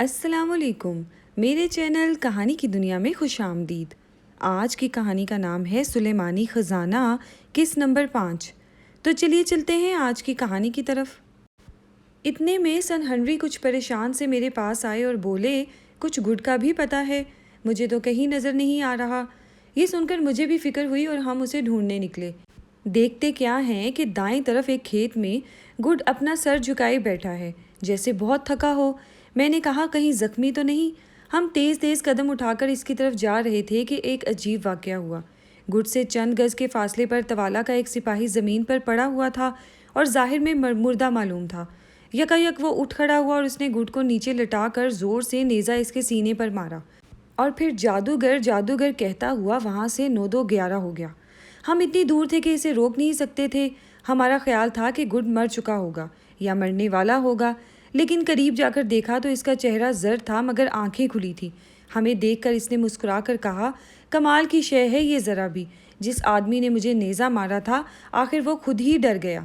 السلام علیکم، میرے چینل کہانی کی دنیا میں خوش آمدید۔ آج کی کہانی کا نام ہے سلیمانی خزانہ، قسط نمبر 5۔ تو چلیے چلتے ہیں آج کی کہانی کی طرف۔ اتنے میں سن ہنری کچھ پریشان سے میرے پاس آئے اور بولے، کچھ گڈ کا بھی پتہ ہے؟ مجھے تو کہیں نظر نہیں آ رہا۔ یہ سن کر مجھے بھی فکر ہوئی اور ہم اسے ڈھونڈنے نکلے۔ دیکھتے کیا ہیں کہ دائیں طرف ایک کھیت میں گڈ اپنا سر جھکائے بیٹھا ہے، جیسے بہت تھکا ہو۔ میں نے کہا، کہیں زخمی تو نہیں؟ ہم تیز تیز قدم اٹھا کر اس کی طرف جا رہے تھے کہ ایک عجیب واقعہ ہوا۔ گڈ سے چند گز کے فاصلے پر توالا کا ایک سپاہی زمین پر پڑا ہوا تھا اور ظاہر میں مردہ معلوم تھا۔ یکایک وہ اٹھ کھڑا ہوا اور اس نے گڈ کو نیچے لٹا کر زور سے نیزہ اس کے سینے پر مارا، اور پھر جادوگر جادوگر کہتا ہوا وہاں سے 9-2-11 ہو گیا۔ ہم اتنی دور تھے کہ اسے روک نہیں سکتے تھے۔ ہمارا خیال تھا کہ گڈ مر چکا ہوگا یا مرنے والا ہوگا، لیکن قریب جا کر دیکھا تو اس کا چہرہ زرد تھا مگر آنکھیں کھلی تھی۔ ہمیں دیکھ کر اس نے مسکرا کر کہا، کمال کی شے ہے یہ ذرا بھی، جس آدمی نے مجھے نیزہ مارا تھا آخر وہ خود ہی ڈر گیا۔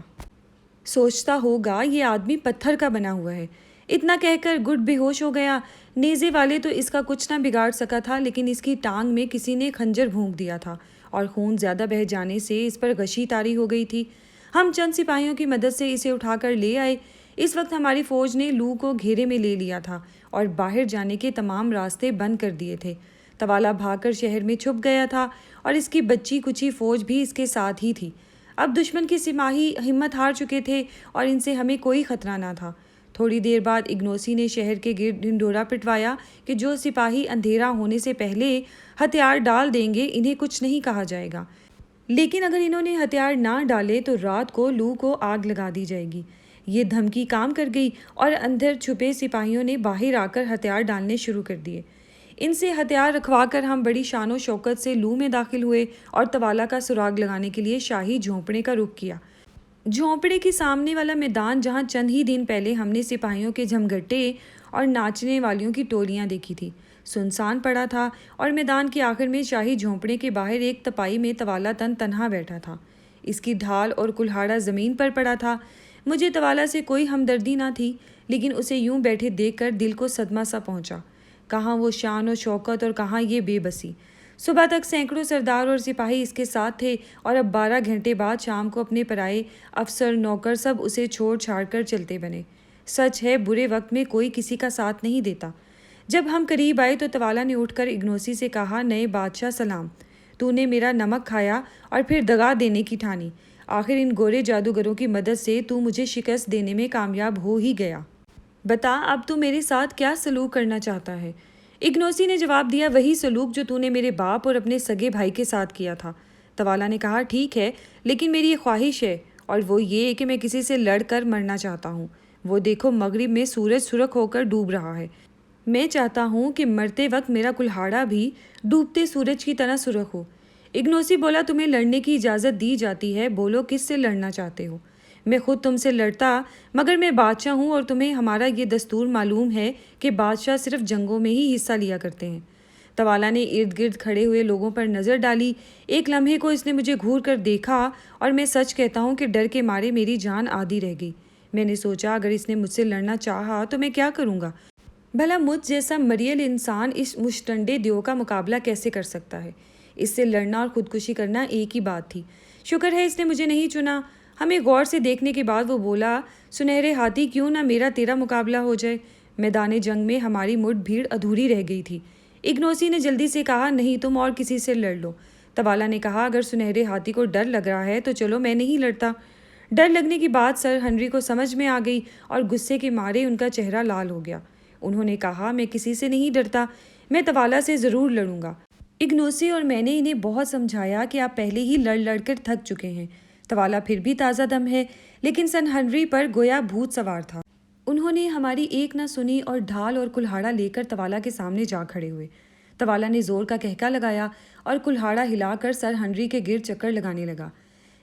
سوچتا ہوگا یہ آدمی پتھر کا بنا ہوا ہے۔ اتنا کہہ کر گڈ بے ہوش ہو گیا۔ نیزے والے تو اس کا کچھ نہ بگاڑ سکا تھا، لیکن اس کی ٹانگ میں کسی نے خنجر بھونک دیا تھا اور خون زیادہ بہہ جانے سے اس پر غشی طاری ہو گئی تھی۔ ہم چند سپاہیوں کی مدد سے اسے اٹھا کر لے آئے۔ اس وقت ہماری فوج نے لو کو گھیرے میں لے لیا تھا اور باہر جانے کے تمام راستے بند کر دیے تھے۔ توالا بھاگ کر شہر میں چھپ گیا تھا اور اس کی بچی کچی فوج بھی اس کے ساتھ ہی تھی۔ اب دشمن کے سپاہی ہمت ہار چکے تھے اور ان سے ہمیں کوئی خطرہ نہ تھا۔ تھوڑی دیر بعد اگنوسی نے شہر کے گرد ڈھنڈورا پٹوایا کہ جو سپاہی اندھیرا ہونے سے پہلے ہتھیار ڈال دیں گے انہیں کچھ نہیں کہا جائے گا، لیکن اگر انہوں نے ہتھیار نہ ڈالے تو رات کو لو کو آگ لگا دی جائے گی۔ یہ دھمکی کام کر گئی اور اندر چھپے سپاہیوں نے باہر آ کر ہتھیار ڈالنے شروع کر دیے۔ ان سے ہتھیار رکھوا کر ہم بڑی شان و شوکت سے لو میں داخل ہوئے اور توالا کا سراغ لگانے کے لیے شاہی جھونپڑے کا رخ کیا۔ جھونپڑے کے سامنے والا میدان جہاں چند ہی دن پہلے ہم نے سپاہیوں کے جھمگھٹے اور ناچنے والیوں کی ٹولیاں دیکھی تھی، سنسان پڑا تھا، اور میدان کے آخر میں شاہی جھونپڑے کے باہر ایک تپائی میں توالا تنہا بیٹھا تھا۔ اس کی ڈھال اور کلہاڑا زمین پر پڑا تھا۔ مجھے توالا سے کوئی ہمدردی نہ تھی، لیکن اسے یوں بیٹھے دیکھ کر دل کو صدمہ سا پہنچا۔ کہاں وہ شان و شوکت اور کہاں یہ بے بسی۔ صبح تک سینکڑوں سردار اور سپاہی اس کے ساتھ تھے، اور اب 12 گھنٹے بعد شام کو اپنے پرائے افسر نوکر سب اسے چھوڑ چھاڑ کر چلتے بنے۔ سچ ہے، برے وقت میں کوئی کسی کا ساتھ نہیں دیتا۔ جب ہم قریب آئے تو توالا نے اٹھ کر اگنوسی سے کہا، نئے بادشاہ سلام، تو نے میرا نمک کھایا اور پھر دغا دینے کی ٹھانی۔ آخر ان گورے جادوگروں کی مدد سے تو مجھے شکست دینے میں کامیاب ہو ہی گیا۔ بتا اب تو میرے ساتھ کیا سلوک کرنا چاہتا ہے؟ اگنوسی نے جواب دیا، وہی سلوک جو تو نے میرے باپ اور اپنے سگے بھائی کے ساتھ کیا تھا۔ توالا نے کہا، ٹھیک ہے، لیکن میری ایک خواہش ہے، اور وہ یہ کہ میں کسی سے لڑ کر مرنا چاہتا ہوں۔ وہ دیکھو، مغرب میں سورج سرخ ہو کر ڈوب رہا ہے۔ میں چاہتا ہوں کہ مرتے وقت میرا کلہاڑا بھی ڈوبتے سورج کی طرح سرخ ہو۔ اگنوسی بولا، تمہیں لڑنے کی اجازت دی جاتی ہے، بولو کس سے لڑنا چاہتے ہو؟ میں خود تم سے لڑتا، مگر میں بادشاہ ہوں اور تمہیں ہمارا یہ دستور معلوم ہے کہ بادشاہ صرف جنگوں میں ہی حصہ لیا کرتے ہیں۔ توالا نے ارد گرد کھڑے ہوئے لوگوں پر نظر ڈالی۔ ایک لمحے کو اس نے مجھے گھور کر دیکھا، اور میں سچ کہتا ہوں کہ ڈر کے مارے میری جان آدھی رہ گئی۔ میں نے سوچا، اگر اس نے مجھ سے لڑنا چاہا تو میں کیا کروں گا؟ بھلا مجھ جیسا مریل انسان اس مشٹنڈے دیو کا مقابلہ کیسے کر سکتا ہے؟ اس سے لڑنا اور خودکشی کرنا ایک ہی بات تھی۔ شکر ہے اس نے مجھے نہیں چنا۔ ہمیں غور سے دیکھنے کے بعد وہ بولا، سنہرے ہاتھی، کیوں نہ میرا تیرا مقابلہ ہو جائے؟ میدان جنگ میں ہماری مٹ بھیڑ ادھوری رہ گئی تھی۔ اگنوسی نے جلدی سے کہا، نہیں، تم اور کسی سے لڑ لو۔ توالا نے کہا، اگر سنہرے ہاتھی کو ڈر لگ رہا ہے تو چلو، میں نہیں لڑتا۔ ڈر لگنے کی بات سر ہنری کو سمجھ میں آ گئی اور غصے کے مارے ان کا چہرہ لال ہو گیا۔ انہوں نے کہا، میں کسی سے نہیں ڈرتا، میں توالا سے ضرور لڑوں گا۔ اگنوسی اور میں نے انہیں بہت سمجھایا کہ آپ پہلے ہی لڑ لڑ کر تھک چکے ہیں۔ توالا پھر بھی تازہ دم ہے، لیکن سن ہنری پر گویا بھوت سوار تھا۔ انہوں نے ہماری ایک نہ سنی اور ڈھال اور کلہاڑا لے کر توالا کے سامنے جا کھڑے ہوئے۔ توالا نے زور کا کہکا لگایا اور کلہاڑا ہلا کر سر ہنری کے گرد چکر لگانے لگا۔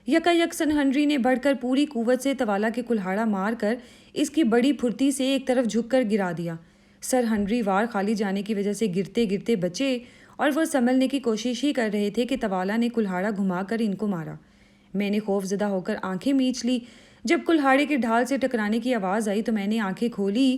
یکایک سن ہنری نے بڑھ کر پوری قوت سے توالا کے کلہاڑا مار کر اس کی بڑی پھرتی سے ایک طرف جھک کر گرا دیا۔ سر ہنری وار خالی جانے کی وجہ سے گرتے گرتے بچے، اور وہ سنبھلنے کی کوشش ہی کر رہے تھے کہ توالا نے کلہاڑا گھما کر ان کو مارا۔ میں نے خوف زدہ ہو کر آنکھیں میچ لی۔ جب کلہاڑے کے ڈھال سے ٹکرانے کی آواز آئی تو میں نے آنکھیں کھولی۔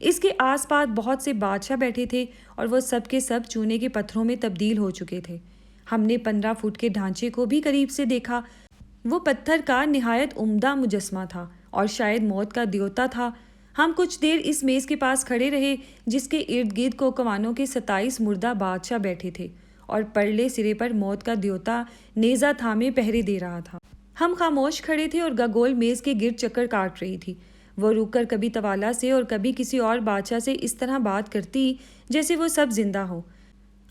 اس کے آس پاس بہت سے بادشاہ بیٹھے تھے اور وہ سب کے سب چونے کے پتھروں میں تبدیل ہو چکے تھے۔ ہم نے 15 فٹ کے ڈھانچے کو بھی قریب سے دیکھا۔ وہ پتھر کا نہایت عمدہ مجسمہ تھا اور شاید موت کا دیوتا تھا۔ ہم کچھ دیر اس میز کے پاس کھڑے رہے جس کے ارد گرد کوکوانوں کے 27 مردہ بادشاہ بیٹھے تھے اور پرلے سرے پر موت کا دیوتا نیزہ تھامے پہرے دے رہا تھا۔ ہم خاموش کھڑے تھے اور گگول میز کے گرد چکر کاٹ رہی تھی۔ وہ رک کر کبھی توالا سے اور کبھی کسی اور بادشاہ سے اس طرح بات کرتی جیسے وہ سب زندہ ہو۔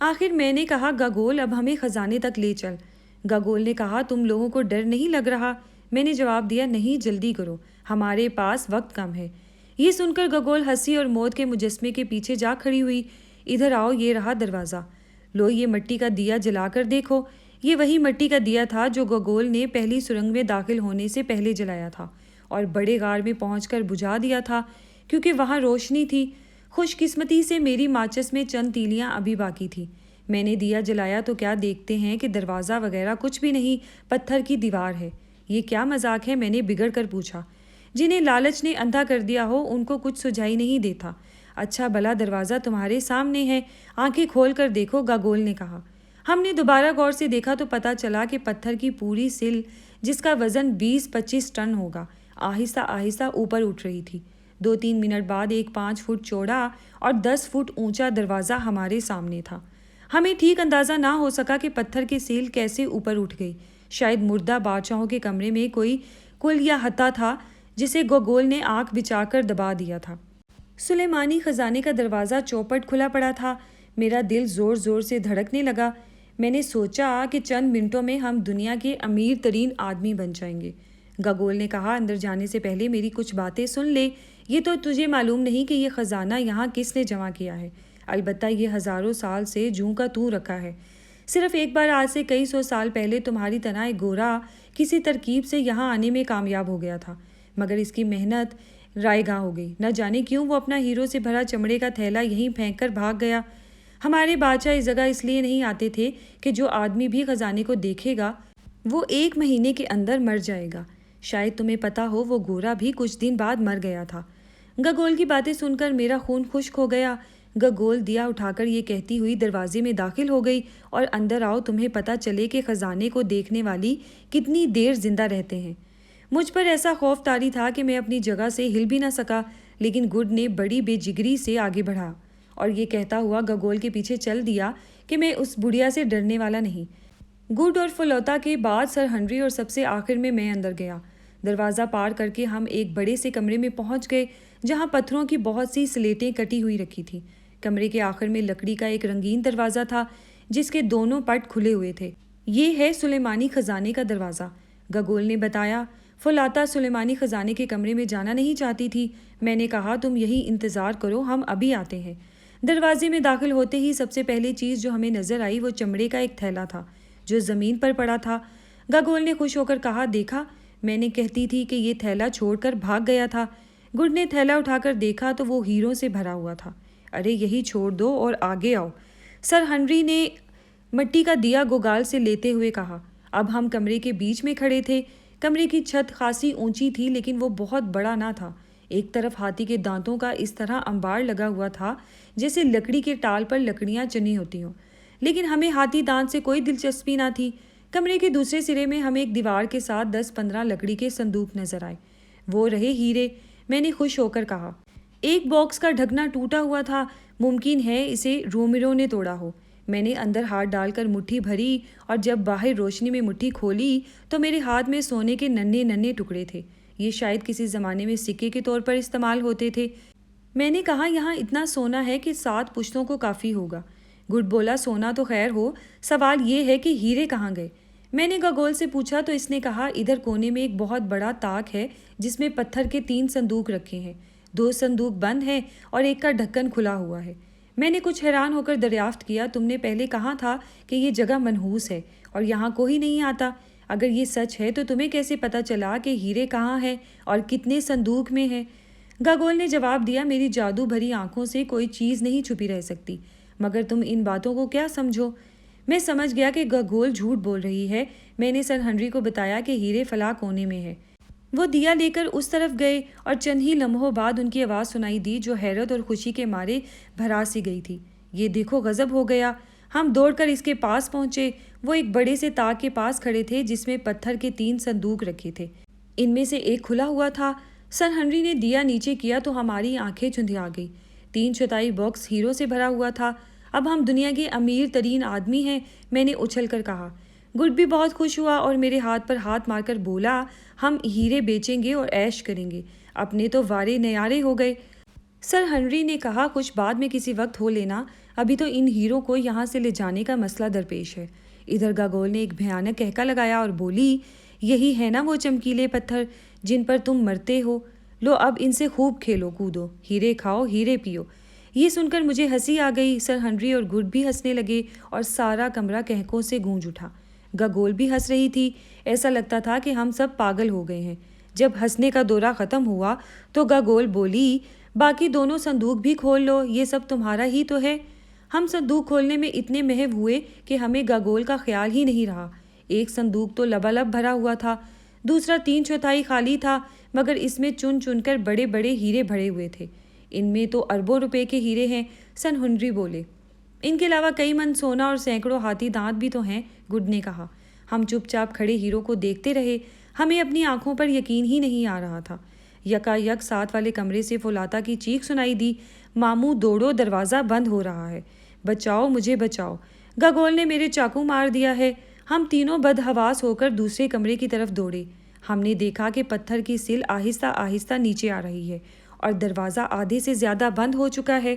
آخر میں نے کہا، گگول اب ہمیں خزانے تک لے چل۔ گگول نے کہا، تم لوگوں کو ڈر نہیں لگ رہا؟ میں نے جواب دیا، نہیں، جلدی کرو، ہمارے پاس وقت کم ہے۔ یہ سن کر گگول ہنسی اور موت کے مجسمے کے پیچھے جا کھڑی ہوئی۔ ادھر آؤ، یہ رہا دروازہ، لو یہ مٹی کا دیا جلا کر دیکھو۔ یہ وہی مٹی کا دیا تھا جو گگول نے پہلی سرنگ میں داخل ہونے سے پہلے جلایا تھا اور بڑے غار میں پہنچ کر بجھا دیا تھا کیونکہ وہاں روشنی تھی۔ خوش قسمتی سے میری ماچس میں چند تیلیاں ابھی باقی تھی۔ میں نے دیا جلایا تو کیا دیکھتے ہیں کہ دروازہ وغیرہ کچھ بھی نہیں، پتھر کی دیوار ہے۔ یہ کیا مذاق ہے؟ میں نے بگڑ کر پوچھا۔ جنہیں لالچ نے اندھا کر دیا ہو ان کو کچھ سجائی نہیں دیتا۔ اچھا بھلا دروازہ تمہارے سامنے ہے، آنکھیں کھول کر دیکھو، گگول نے کہا۔ ہم نے دوبارہ غور سے دیکھا تو پتہ چلا کہ پتھر کی پوری سل جس کا وزن 20-25 ٹن ہوگا آہستہ آہستہ اوپر اٹھ رہی تھی۔ 2-3 منٹ بعد ایک 5 فٹ چوڑا اور 10 فٹ اونچا دروازہ ہمارے سامنے تھا۔ ہمیں ٹھیک اندازہ نہ ہو سکا کہ پتھر کی سیل کیسے اوپر اٹھ گئی۔ شاید مردہ بادشاہوں کے کمرے میں کوئی کل یا ہتھا تھا جسے گگول نے آنکھ بچا کر دبا دیا تھا۔ سلیمانی خزانے کا دروازہ چوپٹ کھلا پڑا تھا۔ میرا دل زور زور سے دھڑکنے لگا۔ میں نے سوچا کہ چند منٹوں میں ہم دنیا کے امیر ترین آدمی بن جائیں گے۔ گگول نے کہا، اندر جانے سے پہلے میری کچھ باتیں سن لے۔ یہ تو تجھے معلوم نہیں کہ یہ خزانہ یہاں کس نے جمع کیا ہے، البتہ یہ ہزاروں سال سے جوں کا توں رکھا ہے۔ صرف ایک بار آج سے کئی سو سال پہلے تمہاری طرح ایک گورا کسی ترکیب سے یہاں آنے میں کامیاب ہو گیا تھا، مگر اس کی محنت رائے گاں ہو گئی۔ نہ جانے کیوں وہ اپنا ہیروں سے بھرا چمڑے کا تھیلا یہیں پھینک کر بھاگ گیا۔ ہمارے بادشاہ اس جگہ اس لیے نہیں آتے تھے کہ جو آدمی بھی خزانے کو دیکھے گا وہ 1 مہینے کے اندر مر جائے گا۔ شاید تمہیں پتا ہو وہ گورا بھی کچھ دن بعد مر گیا تھا۔ گگول کی باتیں سن کر میرا خون خشک ہو گیا۔ گگول دیا اٹھا کر یہ کہتی ہوئی دروازے میں داخل ہو گئی، اور اندر آؤ، تمہیں پتا چلے کہ خزانے کو دیکھنے والی کتنی دیر زندہ رہتے ہیں۔ مجھ پر ایسا خوف طاری تھا کہ میں اپنی جگہ سے ہل بھی نہ سکا، لیکن گڈ نے بڑی بے جگری سے آگے بڑھا اور یہ کہتا ہوا گگول کے پیچھے چل دیا کہ میں اس بڑھیا سے ڈرنے والا نہیں۔ گڈ اور فلوتا کے بعد سر ہنری اور سب سے آخر میں اندر گیا۔ دروازہ پار کر کے ہم ایک بڑے سے کمرے میں پہنچ گئے جہاں پتھروں کی بہت سی سلیٹیں کٹی ہوئی رکھی تھیں۔ کمرے کے آخر میں لکڑی کا ایک رنگین دروازہ تھا جس کے دونوں پٹ کھلے ہوئے تھے۔ یہ ہے سلیمانی خزانے کا دروازہ، گگول نے بتایا۔ فلاطہ سلیمانی خزانے کے کمرے میں جانا نہیں چاہتی تھی۔ میں نے کہا، تم یہی انتظار کرو، ہم ابھی آتے ہیں۔ دروازے میں داخل ہوتے ہی سب سے پہلی چیز جو ہمیں نظر آئی وہ چمڑے کا ایک تھیلا تھا جو زمین پر پڑا تھا۔ گگول نے خوش ہو کر کہا، دیکھا، میں نے کہتی تھی کہ یہ تھیلا چھوڑ کر بھاگ گیا تھا۔ گڈ نے تھیلا اٹھا کر دیکھا تو وہ ہیروں سے بھرا ہوا تھا۔ ارے یہی چھوڑ دو اور آگے آؤ، سر ہنری نے مٹی کا دیا گوگال سے لیتے ہوئے کہا۔ اب ہم کمرے کے بیچ میں کھڑے تھے۔ کمرے کی چھت خاصی اونچی تھی لیکن وہ بہت بڑا نہ تھا۔ ایک طرف ہاتھی کے دانتوں کا اس طرح انبار لگا ہوا تھا جیسے لکڑی کے ٹال پر لکڑیاں چنی ہوتی ہوں، لیکن ہمیں ہاتھی دانت سے کوئی دلچسپی نہ تھی۔ کمرے کے دوسرے سرے میں ہمیں ایک دیوار کے ساتھ 10-15 لکڑی کے صندوق نظر آئے۔ وہ رہے ہیرے، میں نے خوش ہو کر کہا۔ ایک باکس کا ڈھکنا ٹوٹا ہوا تھا، ممکن ہے اسے رومیرو نے توڑا ہو۔ میں نے اندر ہاتھ ڈال کر مٹھی بھری اور جب باہر روشنی میں مٹھی کھولی تو میرے ہاتھ میں سونے کے ننھے ننھے ٹکڑے تھے۔ یہ شاید کسی زمانے میں سکے کے طور پر استعمال ہوتے تھے۔ میں نے کہا، یہاں اتنا سونا ہے کہ 7 پشتوں کو کافی ہوگا۔ گڈ بولا، سونا تو خیر ہو، سوال یہ ہے کہ ہیرے کہاں گئے؟ میں نے گگول سے پوچھا تو اس نے کہا، ادھر کونے میں ایک بہت بڑا طاق ہے جس میں پتھر کے 3 صندوق رکھے ہیں، 2 صندوق بند ہیں اور ایک کا ڈھکن کھلا ہوا ہے۔ میں نے کچھ حیران ہو کر دریافت کیا، تم نے پہلے کہا تھا کہ یہ جگہ منحوس ہے اور یہاں کوئی نہیں آتا۔ اگر یہ سچ ہے تو تمہیں کیسے پتا چلا کہ ہیرے کہاں ہیں اور کتنے صندوق میں ہیں؟ گگول نے جواب دیا، میری جادو بھری آنکھوں سے کوئی چیز نہیں چھپی رہ سکتی، مگر تم ان باتوں کو کیا سمجھو؟ میں سمجھ گیا کہ گگول جھوٹ بول رہی ہے۔ میں نے سر ہنری کو بتایا کہ ہیرے فلاں کونے میں ہے۔ وہ دیا لے کر اس طرف گئے اور چند ہی لمحوں بعد ان کی آواز سنائی دی جو حیرت اور خوشی کے مارے بھرا سی گئی تھی۔ یہ دیکھو غضب ہو گیا۔ ہم دوڑ کر اس کے پاس پہنچے۔ وہ ایک بڑے سے تاک کے پاس کھڑے تھے جس میں پتھر کے 3 صندوق رکھے تھے۔ ان میں سے ایک کھلا ہوا تھا۔ سر ہنری نے دیا نیچے کیا تو ہماری آنکھیں چندھیا گئی۔ 3/4 باکس ہیروں سے بھرا ہوا تھا۔ اب ہم دنیا کے امیر ترین آدمی ہیں، میں نے اچھل کر کہا۔ گڈ بھی بہت خوش ہوا اور میرے ہاتھ پر ہاتھ مار کر بولا، ہم ہیرے بیچیں گے اور عیش کریں گے، اپنے تو وارے نیارے ہو گئے۔ سر ہنری نے کہا، کچھ بعد میں کسی وقت ہو لینا، ابھی تو ان ہیروں کو یہاں سے لے جانے کا مسئلہ درپیش ہے۔ ادھر گاگول نے ایک بھیانک کہکا لگایا اور بولی، یہی ہے نا وہ چمکیلے پتھر جن پر تم مرتے ہو، لو اب ان سے خوب کھیلو کودو، ہیرے کھاؤ ہیرے پیو۔ یہ سن کر مجھے ہنسی آ گئی۔ سر ہنری اور گڈ بھی ہنسنے لگے اور سارا کمرہ کہکوں سے گونج اٹھا۔ گاگول بھی ہنس رہی تھی، ایسا لگتا تھا کہ ہم سب پاگل ہو گئے ہیں۔ جب ہنسنے کا دورہ ختم ہوا تو گاگول بولی، باقی دونوں صندوق بھی کھول لو، یہ سب تمہارا ہی تو ہے۔ ہم صندوق کھولنے میں اتنے محو ہوئے کہ ہمیں گاگول کا خیال ہی نہیں رہا۔ ایک صندوق تو لبالب بھرا ہوا تھا، دوسرا 3/4 خالی تھا، مگر اس میں چن چن کر بڑے بڑے ہیرے بھرے ہوئے تھے۔ ان میں تو اربوں روپے کے ہیرے ہیں، سر ہنری بولے۔ ان کے علاوہ کئی من سونا اور سینکڑوں ہاتھی دانت بھی تو ہیں، گڈ نے کہا۔ ہم چپ چاپ کھڑے ہیروں کو دیکھتے رہے، ہمیں اپنی آنکھوں پر یقین ہی نہیں آ رہا تھا۔ یکا یک ساتھ والے کمرے سے فولاتا کی چیخ سنائی دی، ماموں دوڑو، دروازہ بند ہو رہا ہے، بچاؤ مجھے بچاؤ، گاگول نے میرے چاقو مار دیا ہے۔ ہم تینوں بدحواس ہو کر دوسرے کمرے کی طرف دوڑے۔ ہم نے دیکھا کہ پتھر کی سل آہستہ آہستہ نیچے آ رہی ہے اور دروازہ آدھے سے زیادہ بند ہو چکا ہے۔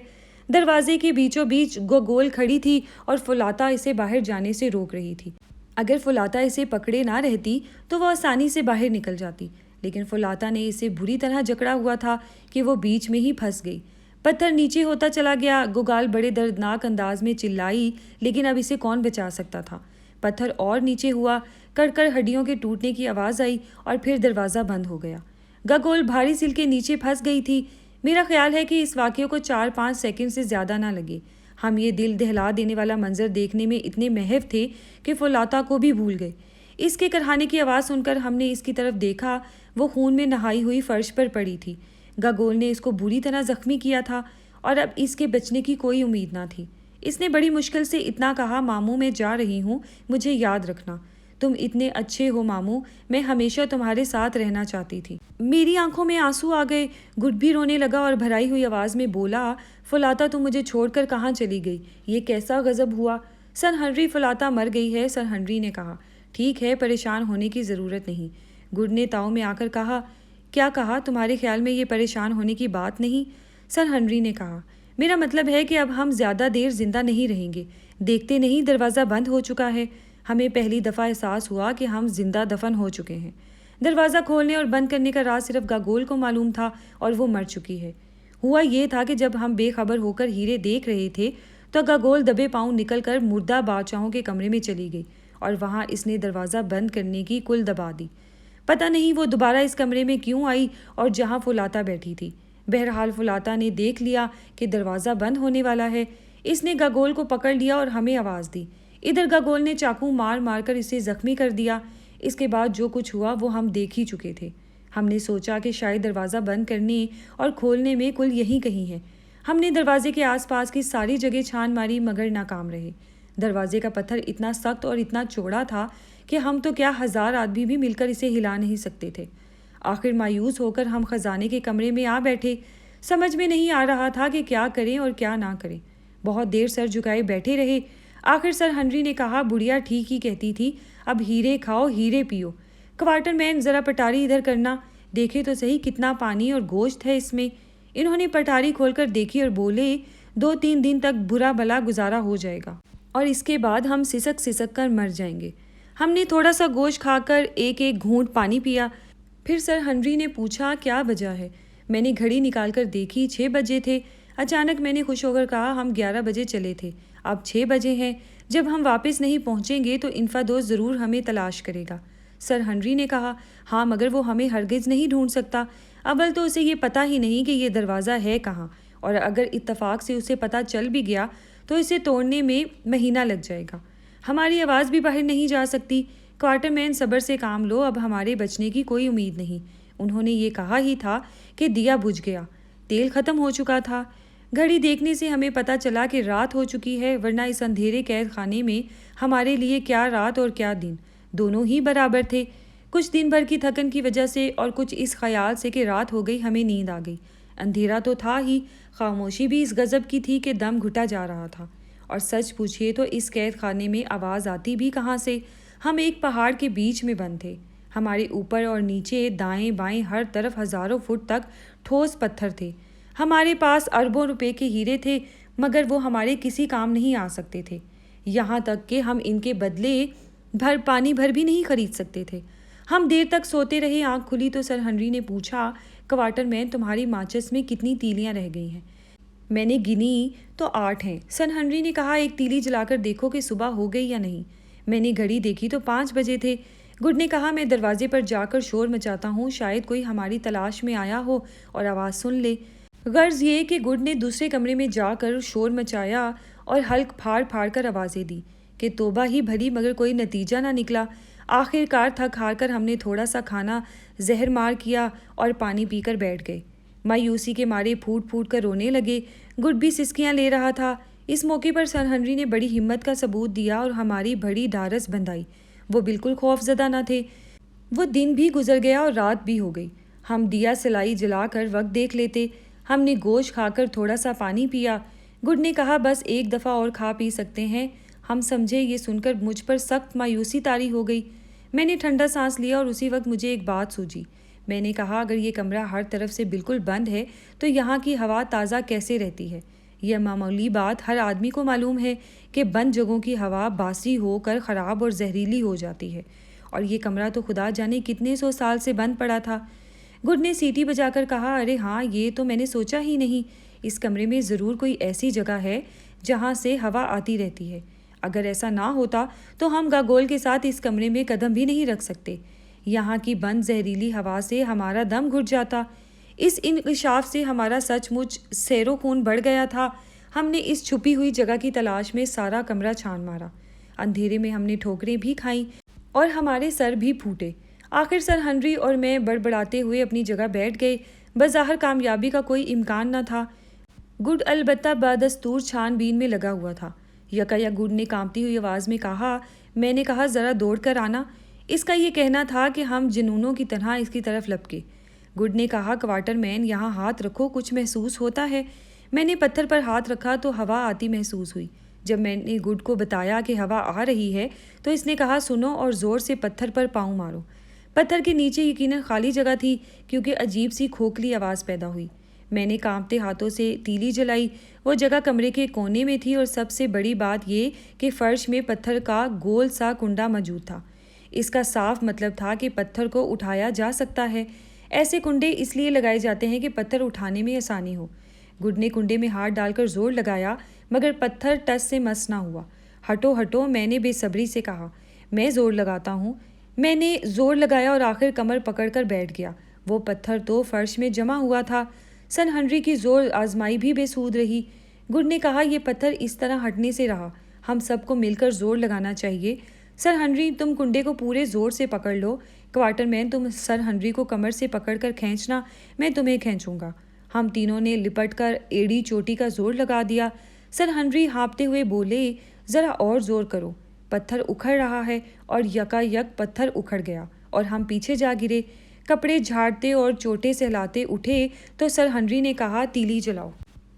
دروازے کے بیچوں بیچ گاگول کھڑی تھی اور فولاتا اسے باہر جانے سے روک رہی تھی۔ اگر فولاتا اسے پکڑے نہ رہتی تو وہ آسانی سے باہر نکل جاتی، لیکن فولاتا نے اسے بری طرح جکڑا ہوا تھا کہ وہ بیچ میں ہی پھنس گئی۔ پتھر نیچے ہوتا چلا گیا۔ گوگال بڑے دردناک انداز میں چلائی، لیکن اب اسے کون بچا سکتا تھا۔ پتھر اور نیچے ہوا، کڑ ہڈیوں کے ٹوٹنے کی آواز آئی اور پھر دروازہ بند ہو گیا۔ گاگول بھاری سل کے نیچے پھنس گئی تھی۔ میرا خیال ہے کہ اس واقعے کو 4-5 سیکنڈ سے زیادہ نہ لگے۔ ہم یہ دل دہلا دینے والا منظر دیکھنے میں اتنے محو تھے کہ فولاتا کو بھی بھول گئے۔ اس کے کرہانے کی آواز سن کر ہم نے اس کی طرف دیکھا، وہ خون میں نہائی ہوئی فرش پر پڑی تھی۔ گاگول نے اس کو بری طرح زخمی کیا تھا اور اب اس کے بچنے کی کوئی امید نہ تھی۔ اس نے بڑی مشکل سے اتنا کہا، ماموں میں جا رہی ہوں، مجھے یاد رکھنا، تم اتنے اچھے ہو ماموں، میں ہمیشہ تمہارے ساتھ رہنا چاہتی تھی۔ میری آنکھوں میں آنسو آ گئے۔ گڈ بھی رونے لگا اور بھرائی ہوئی آواز میں بولا، فولاتا تم مجھے چھوڑ کر کہاں چلی گئی؟ یہ کیسا غضب ہوا؟ سر ہنری، فولاتا مر گئی ہے، سر ہنری نے کہا۔ ٹھیک ہے، پریشان ہونے کی ضرورت نہیں، گڈ نے تاؤ میں آ کر کہا۔ کیا کہا؟ تمہارے خیال میں یہ پریشان ہونے کی بات نہیں؟ سر ہنری نے کہا۔ میرا مطلب ہے کہ اب ہم زیادہ دیر زندہ نہیں رہیں گے، دیکھتے نہیں دروازہ بند ہو چکا ہے۔ ہمیں پہلی دفعہ احساس ہوا کہ ہم زندہ دفن ہو چکے ہیں۔ دروازہ کھولنے اور بند کرنے کا راز صرف گاگول کو معلوم تھا اور وہ مر چکی ہے۔ ہوا یہ تھا کہ جب ہم بے خبر ہو کر ہیرے دیکھ رہے تھے تو گاگول دبے پاؤں نکل کر مردہ بادشاہوں کے کمرے میں چلی گئی اور وہاں اس نے دروازہ بند کرنے کی کل دبا دی۔ پتہ نہیں وہ دوبارہ اس کمرے میں کیوں آئی اور جہاں فولاتا بیٹھی تھی۔ بہرحال فولاتا نے دیکھ لیا کہ دروازہ بند ہونے والا ہے۔ اس نے گاگول کو پکڑ لیا اور ہمیں آواز دی۔ ادھر گاگول نے چاقو مار مار کر اسے زخمی کر دیا۔ اس کے بعد جو کچھ ہوا وہ ہم دیکھ ہی چکے تھے۔ ہم نے سوچا کہ شاید دروازہ بند کرنے اور کھولنے میں کل یہی کہیں ہے۔ ہم نے دروازے کے آس پاس کی ساری جگہ چھان ماری مگر ناکام رہے۔ دروازے کا پتھر اتنا سخت اور اتنا چوڑا تھا کہ ہم تو کیا 1000 آدمی بھی مل کر اسے ہلا نہیں سکتے تھے۔ آخر مایوس ہو کر ہم خزانے کے کمرے میں آ بیٹھے۔ سمجھ میں نہیں آ رہا تھا کہ کیا کریں اور کیا نہ کریں۔ بہت دیر سر جھکائے بیٹھے رہے۔ آخر سر ہنری نے کہا، بڑھیا ٹھیک ہی کہتی تھی، اب ہیرے کھاؤ ہیرے پیو۔ کوارٹر مین ذرا پٹاری ادھر کرنا، دیکھے تو صحیح کتنا پانی اور گوشت ہے اس میں۔ انہوں نے پٹاری کھول کر دیکھی اور بولے، 2-3 دن تک برا بلا گزارا ہو جائے گا اور اس کے بعد ہم سسک سسک کر مر جائیں گے۔ ہم نے تھوڑا سا گوشت کھا کر ایک گھونٹ پانی پیا۔ پھر سر ہنری نے پوچھا، کیا وجہ ہے؟ میں نے گھڑی نکال کر دیکھی، 6 بجے تھے۔ اچانک میں نے خوش ہو کر کہا، ہم 11 بجے چلے تھے، اب 6 بجے ہیں۔ جب ہم واپس نہیں پہنچیں گے تو انفادوس ضرور ہمیں تلاش کرے گا۔ سر ہنری نے کہا، ہاں مگر وہ ہمیں ہرگز نہیں ڈھونڈ سکتا۔ اول تو اسے یہ پتہ ہی نہیں کہ یہ دروازہ ہے کہاں، اور اگر اتفاق سے اسے پتہ چل بھی گیا تو اسے توڑنے میں مہینہ لگ جائے گا۔ ہماری آواز بھی باہر نہیں جا سکتی۔ کوارٹر مین صبر سے کام لو، اب ہمارے بچنے کی کوئی امید نہیں۔ انہوں نے یہ کہا ہی تھا کہ دیا بجھ گیا، تیل ختم ہو چکا تھا۔ گھڑی دیکھنے سے ہمیں پتہ چلا کہ رات ہو چکی ہے، ورنہ اس اندھیرے قید خانے میں ہمارے لیے کیا رات اور کیا دن، دونوں ہی برابر تھے۔ کچھ دن بھر کی تھکن کی وجہ سے اور کچھ اس خیال سے کہ رات ہو گئی ہمیں نیند آ گئی۔ اندھیرا تو تھا ہی، خاموشی بھی اس غضب کی تھی کہ دم گھٹا جا رہا تھا۔ اور سچ پوچھیے تو اس قید خانے میں آواز آتی بھی کہاں سے؟ ہم ایک پہاڑ کے بیچ میں بند تھے۔ ہمارے اوپر اور نیچے، دائیں بائیں، ہر طرف ہزاروں فٹ تک ٹھوس پتھر تھے۔ ہمارے پاس اربوں روپے کے ہیرے تھے، مگر وہ ہمارے کسی کام نہیں آ سکتے تھے، یہاں تک کہ ہم ان کے بدلے پانی بھر بھی نہیں خرید سکتے تھے۔ ہم دیر تک سوتے رہے۔ آنکھ کھلی تو سر ہنری نے پوچھا، کوارٹر مین تمہاری ماچس میں کتنی تیلیاں رہ گئی ہیں؟ میں نے گنی تو 8 ہیں۔ سر ہنری نے کہا، ایک تیلی جلا کر دیکھو کہ صبح ہو گئی یا نہیں۔ میں نے گھڑی دیکھی تو 5 بجے تھے۔ گڈ نے کہا، میں دروازے پر جا کر شور مچاتا ہوں، شاید کوئی ہماری تلاش میں آیا ہو اور آواز سن لے۔ غرض یہ کہ گڈ نے دوسرے کمرے میں جا کر شور مچایا اور حلق پھاڑ پھاڑ کر آوازیں دی کہ توبہ ہی بھلی، مگر کوئی نتیجہ نہ نکلا۔ آخر کار تھک ہار کر ہم نے تھوڑا سا کھانا زہر مار کیا اور پانی پی کر بیٹھ گئے۔ مایوسی کے مارے پھوٹ پھوٹ کر رونے لگے۔ گڈ بھی سسکیاں لے رہا تھا۔ اس موقع پر سر ہنری نے بڑی ہمت کا ثبوت دیا اور ہماری بڑی ڈھارس بندھائی۔ وہ بالکل خوف زدہ نہ تھے۔ وہ دن بھی گزر گیا اور رات بھی ہو گئی۔ ہم دیا سلائی جلا کر وقت دیکھ لیتے۔ ہم نے گوشت کھا کر تھوڑا سا پانی پیا۔ گڈ نے کہا، بس ایک دفعہ اور کھا پی سکتے ہیں۔ ہم سمجھے۔ یہ سن کر مجھ پر سخت مایوسی طاری ہو گئی۔ میں نے ٹھنڈا سانس لیا اور اسی وقت مجھے ایک بات سوجھی۔ میں نے کہا، اگر یہ کمرہ ہر طرف سے بالکل بند ہے تو یہاں کی ہوا تازہ کیسے رہتی ہے؟ یہ معمولی بات ہر آدمی کو معلوم ہے کہ بند جگہوں کی ہوا باسی ہو کر خراب اور زہریلی ہو جاتی ہے، اور یہ کمرہ تو خدا جانے کتنے 100 سال سے بند پڑا تھا۔ گڈ نے سیٹی بجا کر کہا، ارے ہاں، یہ تو میں نے سوچا ہی نہیں۔ اس کمرے میں ضرور کوئی ایسی جگہ ہے جہاں سے ہوا آتی رہتی ہے۔ اگر ایسا نہ ہوتا تو ہم گاگول کے ساتھ اس کمرے میں قدم بھی نہیں رکھ سکتے۔ یہاں کی بند زہریلی ہوا سے ہمارا دم گھٹ جاتا۔ اس انکشاف سے ہمارا سچ مچ سیر و خون بڑھ گیا تھا۔ ہم نے اس چھپی ہوئی جگہ کی تلاش میں سارا کمرہ چھان مارا۔ اندھیرے میں ہم نے ٹھوکریں بھی کھائیں اور ہمارے سر بھی پھوٹے۔ آخر سر ہنری اور میں بڑبڑاتے ہوئے اپنی جگہ بیٹھ گئے۔ بظاہر کامیابی کا کوئی امکان نہ تھا۔ گڈ البتہ بدستور چھان بین میں لگا ہوا تھا۔ یکایک گڈ نے کانپتی ہوئی آواز میں کہا، میں نے کہا، ذرا دوڑ کر آنا۔ اس کا یہ کہنا تھا کہ ہم جنونوں کی طرح اس کی طرف لپکے۔ گڈ نے کہا، کوارٹر مین یہاں ہاتھ رکھو، کچھ محسوس ہوتا ہے۔ میں نے پتھر پر ہاتھ رکھا تو ہوا آتی محسوس ہوئی۔ جب میں نے گڈ کو بتایا کہ ہوا آ رہی ہے تو اس نے کہا، سنو اور زور سے پتھر پر پاؤں مارو۔ پتھر کے نیچے یقیناً خالی جگہ تھی، کیونکہ عجیب سی کھوکھلی آواز پیدا ہوئی۔ میں نے کانپتے ہاتھوں سے تیلی جلائی۔ وہ جگہ کمرے کے کونے میں تھی، اور سب سے بڑی بات یہ کہ فرش میں پتھر کا گول سا کنڈا موجود تھا۔ اس کا صاف مطلب تھا کہ پتھر کو اٹھایا جا سکتا ہے۔ ایسے کنڈے اس لیے لگائے جاتے ہیں کہ پتھر اٹھانے میں آسانی ہو۔ گڈ نے کنڈے میں ہاتھ ڈال کر زور لگایا، مگر پتھر ٹس سے مس نہ ہوا۔ ہٹو ہٹو، میں نے بے صبری سے کہا۔ میں زور لگاتا ہوں۔ میں نے زور لگایا اور آخر کمر پکڑ کر بیٹھ گیا۔ وہ پتھر تو فرش میں جمع ہوا تھا۔ سر ہنری کی زور آزمائی بھی بے سود رہی۔ گڈ نے کہا، یہ پتھر اس طرح ہٹنے سے رہا، ہم سب کو مل کر زور لگانا چاہیے۔ سر ہنری، تم کنڈے کو پورے زور سے پکڑ لو۔ کوارٹر مین، تم سر ہنری کو کمر سے پکڑ کر کھینچنا، میں تمہیں کھینچوں گا۔ ہم تینوں نے لپٹ کر ایڑی چوٹی کا زور لگا دیا۔ سر ہنری ہانپتے ہوئے بولے، ذرا اور زور کرو۔ پتھر اکھڑ رہا ہے، اور یکا یک پتھر اکھڑ گیا اور ہم پیچھے جا گرے۔ کپڑے جھاڑتے اور چوٹے سہلاتے اٹھے تو سر ہنری نے کہا، تیلی جلاؤ۔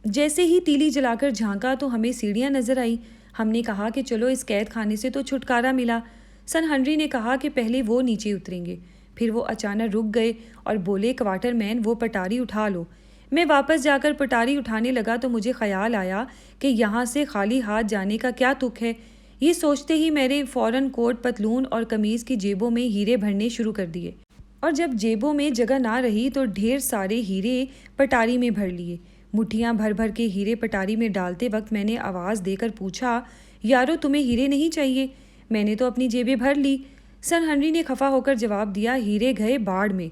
جیسے ہی تیلی جلا کر جھانکا تو ہمیں سیڑھیاں نظر آئیں۔ ہم نے کہا کہ چلو، اس قید خانے سے تو چھٹکارا ملا۔ سر ہنری نے کہا کہ پہلے وہ نیچے اتریں گے۔ پھر وہ اچانک رک گئے اور بولے، کوارٹر مین، وہ پٹاری اٹھا لو۔ میں واپس جا کر پٹاری اٹھانے لگا تو مجھے خیال آیا کہ یہاں سے خالی ہاتھ جانے کا کیا تک ہے۔ یہ سوچتے ہی میں نے فوراً کوٹ، پتلون اور قمیض کی جیبوں میں ہیرے بھرنے شروع کر دیے، اور جب جیبوں میں جگہ نہ رہی تو ڈھیر سارے ہیرے پٹاری میں بھر لیے۔ مٹھیاں بھر بھر کے ہیرے پٹاری میں ڈالتے وقت میں نے آواز دے کر پوچھا، یارو، تمہیں ہیرے نہیں چاہیے؟ میں نے تو اپنی جیبیں بھر لی۔ سر ہنری نے خفا ہو کر جواب دیا، ہیرے گئے باڑ میں۔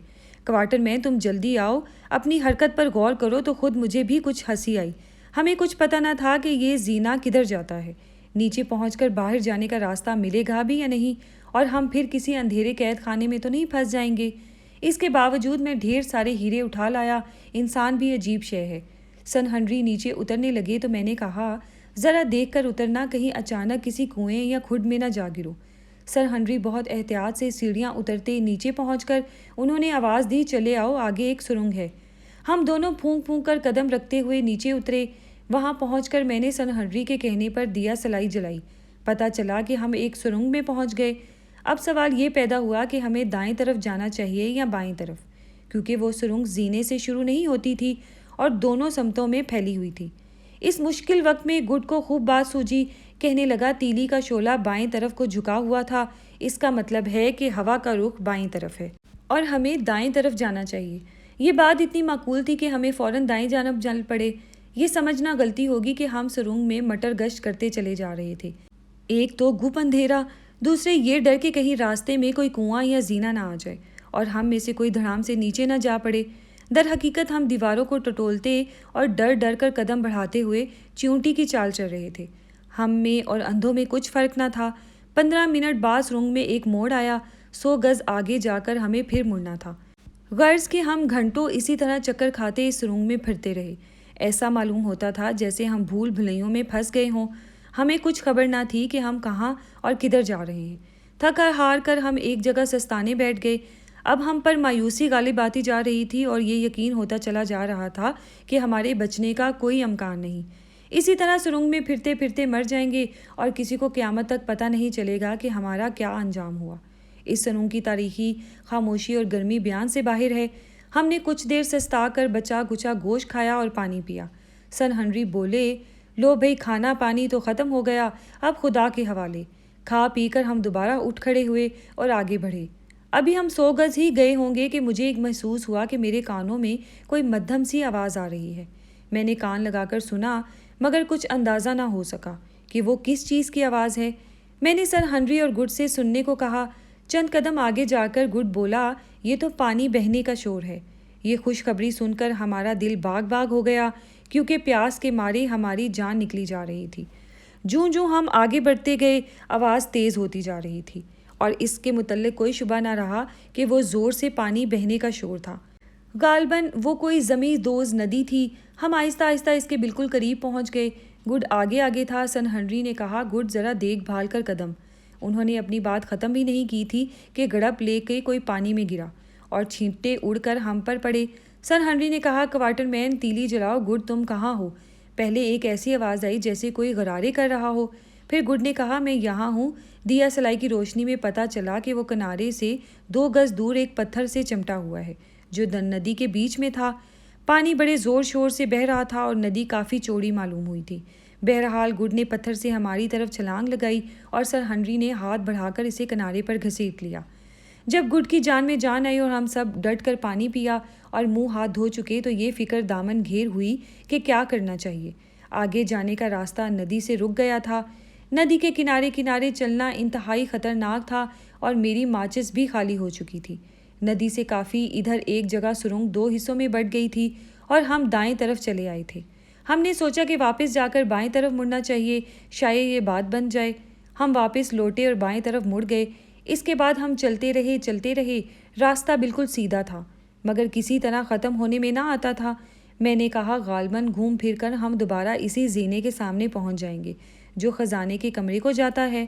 کوارٹر مین، تم جلدی آؤ، اپنی حرکت پر غور کرو۔ تو خود مجھے بھی کچھ ہنسی آئی۔ ہمیں کچھ پتہ نہ تھا کہ یہ زینہ کدھر جاتا ہے، نیچے پہنچ کر باہر جانے کا راستہ ملے گا بھی یا نہیں، اور ہم پھر کسی اندھیرے قید خانے میں تو نہیں پھنس جائیں گے۔ اس کے باوجود میں ڈھیر سارے ہیرے اٹھا لایا۔ انسان بھی عجیب شے ہے۔ سن ہنری نیچے اترنے لگے تو میں نے کہا، ذرا دیکھ کر اترنا، کہیں اچانک کسی کنویں یا کھڈ میں نہ جا گرو۔ سر ہنری بہت احتیاط سے سیڑھیاں اترتے نیچے پہنچ کر انہوں نے آواز دی، چلے آؤ، آگے ایک سرنگ ہے۔ ہم دونوں پھونک پھونک کر قدم رکھتے ہوئے نیچے اترے۔ وہاں پہنچ کر میں نے سن ہنری کے کہنے پر دیا سلائی جلائی۔ پتہ چلا کہ ہم ایک سرنگ میں پہنچ گئے۔ اب سوال یہ پیدا ہوا کہ ہمیں دائیں طرف جانا چاہیے یا بائیں طرف، کیونکہ وہ سرنگ زینے سے شروع نہیں ہوتی تھی اور دونوں سمتوں میں پھیلی ہوئی تھی۔ اس مشکل وقت میں گڈ کو خوب بات سوجی۔ کہنے لگا، تیلی کا شعلہ بائیں طرف کو جھکا ہوا تھا، اس کا مطلب ہے کہ ہوا کا رخ بائیں طرف ہے اور ہمیں دائیں طرف جانا چاہیے۔ یہ بات اتنی معقول تھی کہ ہمیں فوراً دائیں جانب چل پڑے۔ یہ سمجھنا غلطی ہوگی کہ ہم سرنگ میں مٹر گشت کرتے چلے جا رہے تھے۔ ایک تو گپ اندھیرا، دوسرے یہ ڈر کہ کہیں راستے میں کوئی کنواں یا زینہ نہ آ جائے اور ہم میں سے کوئی دھڑام سے نیچے نہ جا پڑے۔ در حقیقت ہم دیواروں کو ٹٹولتے اور ڈر ڈر کر قدم بڑھاتے ہوئے چیونٹی کی چال چل رہے تھے۔ ہم میں اور اندھوں میں کچھ فرق نہ تھا۔ 15 منٹ بعد سرنگ میں ایک موڑ آیا۔ 100 گز آگے جا کر ہمیں پھر مڑنا تھا۔ غرض کہ ہم گھنٹوں اسی طرح چکر کھاتے اس سرنگ میں پھرتے رہے۔ ایسا معلوم ہوتا تھا جیسے ہم بھول بھلیوں میں پھنس گئے ہوں۔ ہمیں کچھ خبر نہ تھی کہ ہم کہاں اور کدھر جا رہے ہیں۔ تھک ہار کر ہم ایک جگہ سستانے بیٹھ گئے۔ اب ہم پر مایوسی غالب آتی جا رہی تھی اور یہ یقین ہوتا چلا جا رہا تھا کہ ہمارے بچنے کا کوئی امکان نہیں۔ اسی طرح سرنگ میں پھرتے پھرتے مر جائیں گے اور کسی کو قیامت تک پتہ نہیں چلے گا کہ ہمارا کیا انجام ہوا۔ اس سرنگ کی تاریخی خاموشی اور گرمی بیان سے باہر ہے۔ ہم نے کچھ دیر سستا کر بچا کچا گوشت کھایا اور پانی پیا۔ سن ہنری بولے، لو بھئی، کھانا پانی تو ختم ہو گیا، اب خدا کے حوالے۔ کھا پی کر ہم دوبارہ اٹھ کھڑے ہوئے اور آگے بڑھے۔ ابھی ہم 100 گز ہی گئے ہوں گے کہ مجھے ایک محسوس ہوا کہ میرے کانوں میں کوئی مدھم سی آواز آ رہی ہے۔ میں نے کان لگا کر سنا، مگر کچھ اندازہ نہ ہو سکا کہ وہ کس چیز کی آواز ہے۔ میں نے سر ہنری اور گڈ سے سننے کو کہا۔ چند قدم آگے جا کر گڈ بولا، یہ تو پانی بہنے کا شور ہے۔ یہ خوشخبری سن کر ہمارا دل باغ باغ ہو گیا، کیونکہ پیاس کے مارے ہماری جان نکلی جا رہی تھی۔ جوں جوں ہم آگے بڑھتے گئے، آواز تیز ہوتی جا رہی تھی اور اس کے متعلق کوئی شبہ نہ رہا کہ وہ زور سے پانی بہنے کا شور تھا۔ غالباً وہ کوئی زمیں دوز ندی تھی۔ ہم آہستہ آہستہ اس کے بالکل قریب پہنچ گئے۔ گڈ آگے آگے تھا۔ سن ہنری نے کہا، گڈ ذرا دیکھ بھال کر قدم۔ انہوں نے اپنی بات ختم بھی نہیں کی تھی کہ گڑپ لے کے کوئی پانی میں گرا اور چھینٹے اڑ کر ہم پر پڑے۔ سن ہنری نے کہا، کوارٹر مین، تیلی جلاؤ۔ گڈ، تم کہاں ہو؟ پہلے ایک ایسی آواز آئی جیسے کوئی غرارے کر رہا ہو۔ پھر گڈ نے کہا، میں یہاں ہوں۔ دیا سلائی کی روشنی میں پتہ چلا کہ وہ کنارے سے 2 گز دور ایک پتھر سے چمٹا ہوا ہے جو ندی کے بیچ میں تھا۔ پانی بڑے زور شور سے بہہ رہا تھا اور ندی کافی چوڑی معلوم ہوئی تھی۔ بہرحال گڈ نے پتھر سے ہماری طرف چھلانگ لگائی اور سر ہنری نے ہاتھ بڑھا کر اسے کنارے پر گھسیٹ لیا۔ جب گڈ کی جان میں جان آئی اور ہم سب ڈٹ کر پانی پیا اور منہ ہاتھ دھو چکے تو یہ فکر دامن گھیر ہوئی کہ کیا کرنا چاہیے۔ آگے جانے کا راستہ ندی سے رک گیا تھا۔ ندی کے کنارے کنارے چلنا انتہائی خطرناک تھا اور میری ماچس بھی خالی ہو چکی تھی۔ ندی سے کافی ادھر ایک جگہ سرنگ 2 حصوں میں بٹ گئی تھی اور ہم دائیں طرف چلے آئے تھے۔ ہم نے سوچا کہ واپس جا کر بائیں طرف مڑنا چاہیے، شاید یہ بات بن جائے۔ ہم واپس لوٹے اور بائیں طرف مڑ گئے۔ اس کے بعد ہم چلتے رہے۔ راستہ بالکل سیدھا تھا مگر کسی طرح ختم ہونے میں نہ آتا تھا۔ میں نے کہا، غالباً گھوم پھر کر ہم دوبارہ اسی زینے کے سامنے پہنچ جائیں گے جو خزانے کے کمرے کو جاتا ہے۔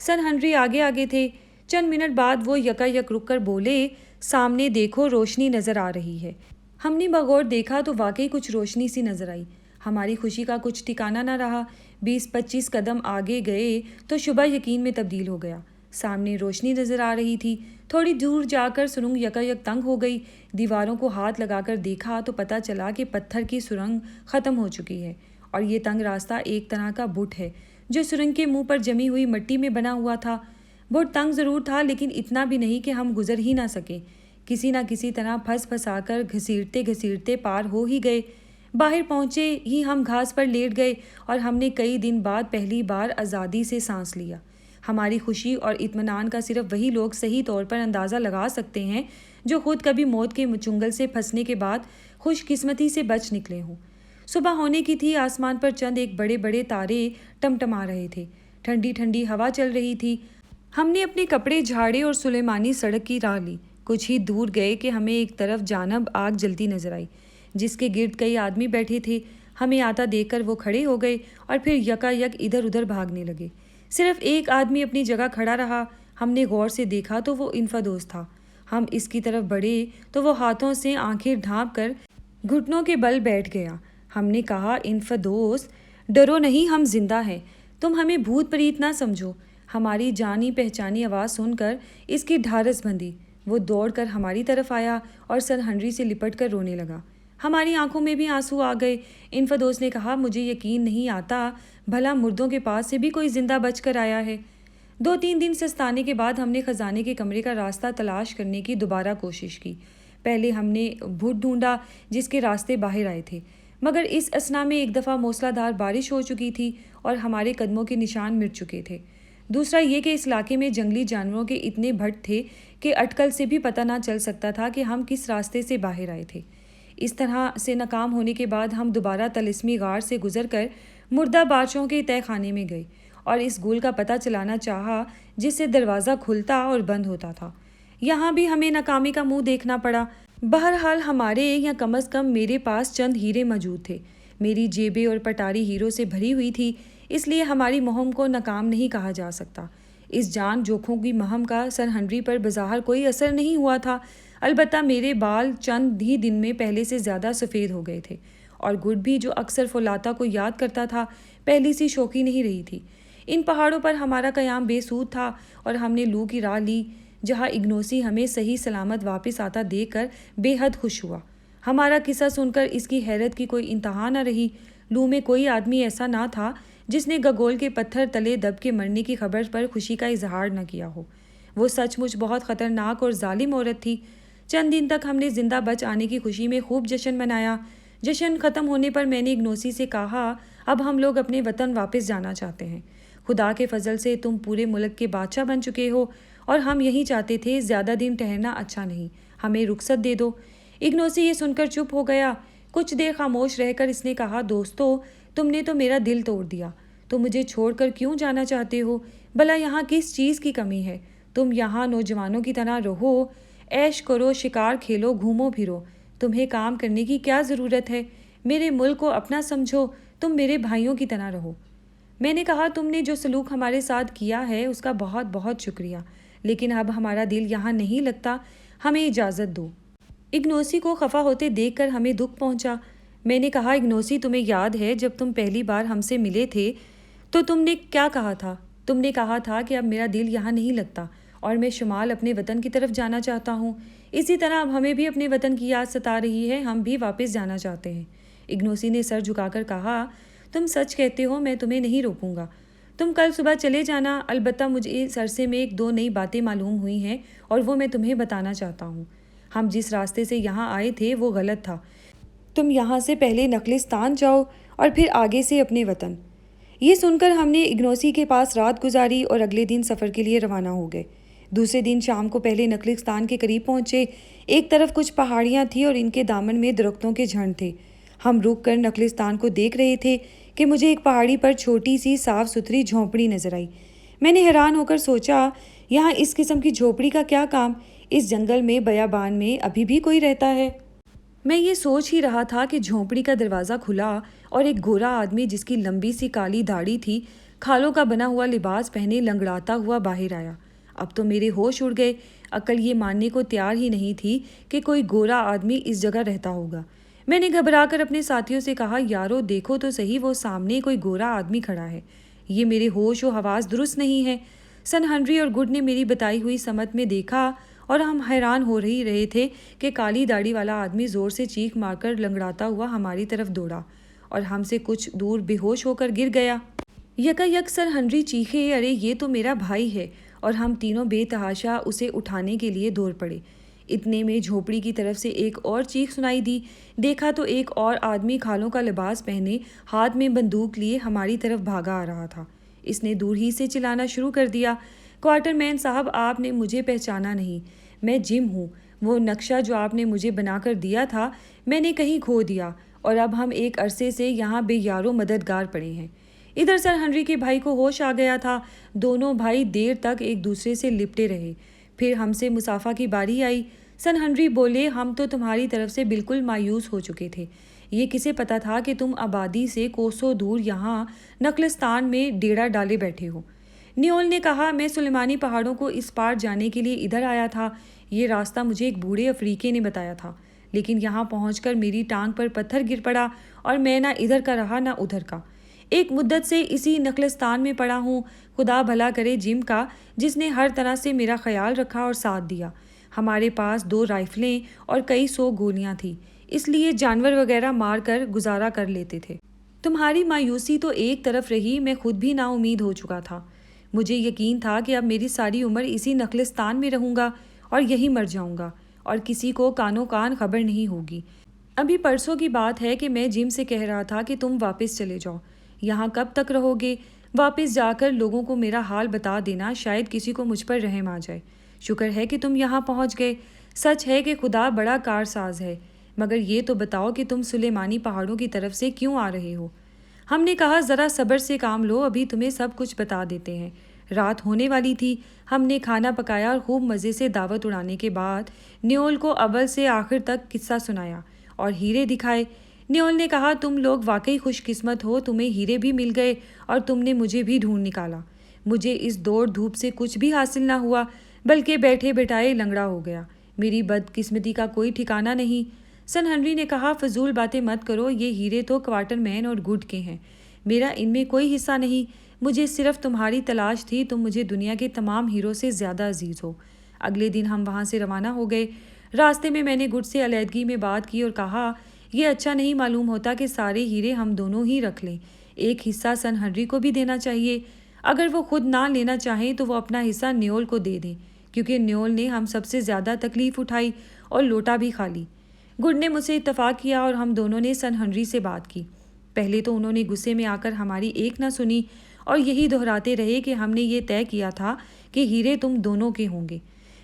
سن ہنری آگے آگے تھے۔ چند منٹ بعد وہ یکا یک رک کر بولے، سامنے دیکھو، روشنی نظر آ رہی ہے۔ ہم نے بغور دیکھا تو واقعی کچھ روشنی سی نظر آئی۔ ہماری خوشی کا کچھ ٹھکانہ نہ رہا۔ 20-25 قدم آگے گئے تو شبہ یقین میں تبدیل ہو گیا۔ سامنے روشنی نظر آ رہی تھی۔ تھوڑی دور جا کر سرنگ یکا یک تنگ ہو گئی۔ دیواروں کو ہاتھ لگا کر دیکھا تو پتہ چلا کہ پتھر کی سرنگ ختم ہو چکی ہے اور یہ تنگ راستہ ایک طرح کا بٹ ہے جو سرنگ کے منہ پر جمی ہوئی مٹی میں بنا ہوا تھا۔ بٹ تنگ ضرور تھا لیکن اتنا بھی نہیں کہ ہم گزر ہی نہ سکیں۔ کسی نہ کسی طرح پھنسا کر گھسیٹتے پار ہو ہی گئے۔ باہر پہنچے ہی ہم گھاس پر لیٹ گئے اور ہم نے کئی دن بعد پہلی بار آزادی سے سانس لیا۔ ہماری خوشی اور اطمینان کا صرف وہی لوگ صحیح طور پر اندازہ لگا سکتے ہیں جو خود کبھی موت کے چنگل سے پھنسنے کے بعد خوش قسمتی سے بچ نکلے ہوں۔ صبح ہونے کی تھی۔ آسمان پر چند ایک بڑے بڑے تارے ٹمٹما رہے تھے۔ ٹھنڈی ٹھنڈی ہوا چل رہی تھی۔ ہم نے اپنے کپڑے جھاڑے اور سلیمانی سڑک کی راہ لی۔ کچھ ہی دور گئے کہ ہمیں ایک طرف جانب آگ جلتی نظر آئی جس کے گرد کئی آدمی بیٹھے تھے۔ ہمیں آتا دیکھ کر وہ کھڑے ہو گئے اور پھر یکا یک ادھر ادھر بھاگنے لگے۔ صرف ایک آدمی اپنی جگہ کھڑا رہا۔ ہم نے غور سے دیکھا تو وہ انفدوس تھا۔ ہم اس کی طرف بڑھے تو وہ ہاتھوں سے آنکھیں ڈھانپ کر گھٹنوں کے بل بیٹھ گیا۔ ہم نے کہا، انفدوس ڈرو نہیں، ہم زندہ ہیں، تم ہمیں بھوت پریت نہ سمجھو۔ ہماری جانی پہچانی آواز سن کر اس کی ڈھارس بندھی۔ وہ دوڑ کر ہماری طرف آیا اور سر ہنری سے لپٹ کر رونے لگا۔ ہماری آنکھوں میں بھی آنسو آ گئے۔ انفدوس نے کہا، مجھے یقین نہیں آتا بھلا مردوں کے پاس سے بھی کوئی زندہ بچ کر آیا ہے۔ 2-3 دن سستانے کے بعد ہم نے خزانے کے کمرے کا راستہ تلاش کرنے کی دوبارہ کوشش کی۔ پہلے ہم نے بھٹ ڈھونڈا جس کے راستے باہر آئے تھے، مگر اس اثنا میں ایک دفعہ موسلا دھار بارش ہو چکی تھی اور ہمارے قدموں کے نشان مٹ چکے تھے۔ دوسرا یہ کہ اس علاقے میں جنگلی جانوروں کے اتنے بھٹ تھے کہ اٹکل سے بھی پتہ نہ چل سکتا تھا کہ ہم کس راستے سے باہر آئے تھے۔ اس طرح سے ناکام ہونے کے بعد ہم دوبارہ طلسمی غار سے گزر کر مردہ بادشاہوں کے تہہ خانے میں گئے اور اس گول کا پتہ چلانا چاہا جس سے دروازہ کھلتا اور بند ہوتا تھا۔ یہاں بھی ہمیں ناکامی کا منہ دیکھنا پڑا۔ بہرحال ہمارے یا کم از کم میرے پاس چند ہیرے موجود تھے۔ میری جیبیں اور پٹاری ہیروں سے بھری ہوئی تھی، اس لیے ہماری مہم کو ناکام نہیں کہا جا سکتا۔ اس جان جوکھوں کی مہم کا سر ہنری پر بظاہر کوئی اثر نہیں ہوا تھا، البتہ میرے بال چند ہی دن میں پہلے سے زیادہ سفید ہو گئے تھے اور گڈ بھی جو اکثر فولاتا کو یاد کرتا تھا پہلی سی شوخی نہیں رہی تھی۔ ان پہاڑوں پر ہمارا قیام بے سود تھا اور ہم نے لو کی راہ لی جہاں اگنوسی ہمیں صحیح سلامت واپس آتا دیکھ کر بے حد خوش ہوا۔ ہمارا قصہ سن کر اس کی حیرت کی کوئی انتہا نہ رہی۔ لو میں کوئی آدمی ایسا نہ تھا جس نے گگول کے پتھر تلے دب کے مرنے کی خبر پر خوشی کا اظہار نہ کیا ہو۔ وہ سچ مچ بہت خطرناک اور ظالم عورت تھی۔ چند دن تک ہم نے زندہ بچ آنے کی خوشی میں خوب جشن منایا۔ جشن ختم ہونے پر میں نے اگنوسی سے کہا، اب ہم لوگ اپنے وطن واپس جانا چاہتے ہیں۔ خدا کے فضل سے تم پورے ملک کے بادشاہ بن چکے ہو اور ہم یہی چاہتے تھے، زیادہ دن ٹھہرنا اچھا نہیں، ہمیں رخصت دے دو۔ اگنوسی یہ سن کر چپ ہو گیا۔ کچھ دیر خاموش رہ کر اس نے کہا، دوستو تم نے تو میرا دل توڑ دیا۔ تم مجھے چھوڑ کر کیوں جانا چاہتے ہو؟ بھلا یہاں کس چیز کی کمی ہے؟ تم یہاں نوجوانوں کی طرح رہو، عیش کرو، شکار کھیلو، گھومو پھرو۔ تمہیں کام کرنے کی کیا ضرورت ہے؟ میرے ملک کو اپنا سمجھو، تم میرے بھائیوں کی طرح رہو۔ میں نے کہا، تم نے جو سلوک ہمارے ساتھ کیا ہے اس کا بہت بہت شکریہ، لیکن اب ہمارا دل یہاں نہیں لگتا، ہمیں اجازت دو۔ اگنوسی کو خفا ہوتے دیکھ کر ہمیں دکھ پہنچا۔ میں نے کہا، اگنوسی تمہیں یاد ہے جب تم پہلی بار ہم سے ملے تھے تو تم نے کیا کہا تھا؟ تم نے کہا تھا کہ اب میرا دل یہاں نہیں لگتا اور میں شمال اپنے وطن کی طرف جانا چاہتا ہوں۔ اسی طرح اب ہمیں بھی اپنے وطن کی یاد ستا رہی ہے، ہم بھی واپس جانا چاہتے ہیں۔ اگنوسی نے سر جھکا کر کہا، تم سچ کہتے ہو، میں تمہیں نہیں روکوں گا۔ تم کل صبح چلے جانا، البتہ مجھے اس عرصے میں 1-2 نئی باتیں معلوم ہوئی ہیں اور وہ میں تمہیں بتانا چاہتا ہوں۔ ہم جس راستے سے یہاں آئے تھے وہ غلط تھا۔ تم یہاں سے پہلے نخلستان جاؤ اور پھر آگے سے اپنے وطن۔ یہ سن کر ہم نے اگنوسی کے پاس رات گزاری اور اگلے دن سفر کے لیے روانہ ہو گئے۔ دوسرے دن شام کو پہلے نخلستان کے قریب پہنچے۔ ایک طرف کچھ پہاڑیاں تھیں اور ان کے دامن میں درختوں کے جھنڈ تھے۔ ہم رک کر نخلستان کو دیکھ رہے تھے کہ مجھے ایک پہاڑی پر چھوٹی سی صاف ستھری جھونپڑی نظر آئی۔ میں نے حیران ہو کر سوچا، یہاں اس قسم کی جھونپڑی کا کیا کام؟ اس جنگل میں بیابان میں ابھی بھی کوئی رہتا ہے؟ میں یہ سوچ ہی رہا تھا کہ جھونپڑی کا دروازہ کھلا اور ایک گورا آدمی جس کی لمبی سی کالی داڑھی تھی، کھالوں کا بنا ہوا لباس پہنے لنگڑاتا ہوا باہر آیا۔ اب تو میرے ہوش اڑ گئے۔ عقل یہ ماننے کو تیار ہی نہیں تھی کہ کوئی گورا آدمی اس جگہ رہتا ہوگا۔ میں نے گھبرا کر اپنے ساتھیوں سے کہا، یارو دیکھو تو صحیح، وہ سامنے کوئی گورا آدمی کھڑا ہے۔ یہ میرے ہوش و حواس درست نہیں ہے۔ سن ہنری اور گڈ نے میری بتائی ہوئی سمت میں دیکھا اور ہم حیران ہو رہے تھے کہ کالی داڑھی والا آدمی زور سے چیخ مار کر لنگڑاتا ہوا ہماری طرف دوڑا اور ہم سے کچھ دور بے ہوش ہو کر گر گیا۔ یکا یک سر ہنری چیخے، ارے یہ تو میرا بھائی ہے، اور ہم تینوں بے تحاشا اسے اٹھانے کے لیے دوڑ پڑے۔ اتنے میں جھونپڑی کی طرف سے ایک اور چیخ سنائی دی۔ دیکھا تو ایک اور آدمی کھالوں کا لباس پہنے ہاتھ میں بندوق لیے ہماری طرف بھاگا آ رہا تھا۔ اس نے دور ہی سے چلانا شروع کر دیا، کوارٹر مین صاحب آپ نے مجھے پہچانا نہیں، میں جم ہوں۔ وہ نقشہ جو آپ نے مجھے بنا کر دیا تھا میں نے کہیں کھو دیا اور اب ہم ایک عرصے سے یہاں بے یارو مددگار پڑے ہیں۔ ادھر سر ہنری کے بھائی کو ہوش آ گیا تھا۔ دونوں بھائی دیر تک ایک دوسرے سے لپٹے رہے، پھر ہم سے مصافحہ کی باری آئی۔ سن ہنری بولے، ہم تو تمہاری طرف سے بالکل مایوس ہو چکے تھے۔ یہ کسے پتا تھا کہ تم آبادی سے کوسوں دور یہاں نخلستان میں ڈیرا ڈالے بیٹھے ہو۔ نیول نے کہا، میں سلیمانی پہاڑوں کو اس پار جانے کے لیے ادھر آیا تھا۔ یہ راستہ مجھے ایک بوڑھے افریقی نے بتایا تھا، لیکن یہاں پہنچ کر میری ٹانگ پر پتھر گر پڑا اور میں نہ ادھر کا رہا نہ ادھر کا۔ ایک مدت سے اسی نخلستان میں پڑا ہوں۔ خدا بھلا کرے جم کا، جس نے ہر طرح سے میرا خیال رکھا اور ساتھ دیا۔ ہمارے پاس 2 رائفلیں اور کئی 100 گولیاں تھیں، اس لیے جانور وغیرہ مار کر گزارا کر لیتے تھے۔ تمہاری مایوسی تو ایک طرف رہی، میں خود بھی نا امید ہو چکا تھا۔ مجھے یقین تھا کہ اب میری ساری عمر اسی نخلستان میں رہوں گا اور یہی مر جاؤں گا، اور کسی کو کانوں کان خبر نہیں ہوگی۔ ابھی پرسوں کی بات ہے کہ میں جم سے کہہ رہا تھا کہ تم واپس چلے جاؤ۔ یہاں کب تک رہو گے؟ واپس جا کر لوگوں کو میرا حال بتا دینا، شاید کسی کو مجھ پر رحم آ جائے۔ شکر ہے کہ تم یہاں پہنچ گئے۔ سچ ہے کہ خدا بڑا کارساز ہے، مگر یہ تو بتاؤ کہ تم سلیمانی پہاڑوں کی طرف سے کیوں آ رہے ہو؟ ہم نے کہا، ذرا صبر سے کام لو، ابھی تمہیں سب کچھ بتا دیتے ہیں۔ رات ہونے والی تھی۔ ہم نے کھانا پکایا اور خوب مزے سے دعوت اڑانے کے بعد نیول کو اول سے آخر تک قصہ سنایا اور ہیرے دکھائے۔ نیول نے کہا، تم لوگ واقعی خوش قسمت ہو، تمہیں ہیرے بھی مل گئے اور تم نے مجھے بھی ڈھونڈ نکالا۔ مجھے اس دوڑ دھوپ سے کچھ بھی حاصل نہ ہوا، بلکہ بیٹھے بیٹھائے لنگڑا ہو گیا۔ میری بدقسمتی کا کوئی ٹھکانہ نہیں۔ سن ہنری نے کہا، فضول باتیں مت کرو، یہ ہیرے تو کوارٹر مین اور گڈ کے ہیں، میرا ان میں کوئی حصہ نہیں۔ مجھے صرف تمہاری تلاش تھی، تم مجھے دنیا کے تمام ہیروں سے زیادہ عزیز ہو۔ اگلے دن ہم وہاں سے روانہ ہو گئے۔ راستے میں نے گڈ سے علیحدگی میں بات کی اور کہا، یہ اچھا نہیں معلوم ہوتا کہ سارے ہیرے ہم دونوں ہی رکھ لیں۔ ایک حصہ سن ہنری کو بھی دینا چاہیے۔ اگر وہ خود نہ لینا چاہیں تو وہ اپنا حصہ نیول کو دے دیں، کیونکہ نیول نے ہم سب سے زیادہ تکلیف اٹھائی اور لوٹا بھی کھا لی۔ گڈ نے مجھ سے اتفاق کیا اور ہم دونوں نے سن ہنری سے بات کی۔ پہلے تو انہوں نے غصے میں آ کر ہماری ایک نہ سنی اور یہی دہراتے رہے کہ ہم نے یہ طے کیا تھا کہ ہیرے تم دونوں کے ہوں گے۔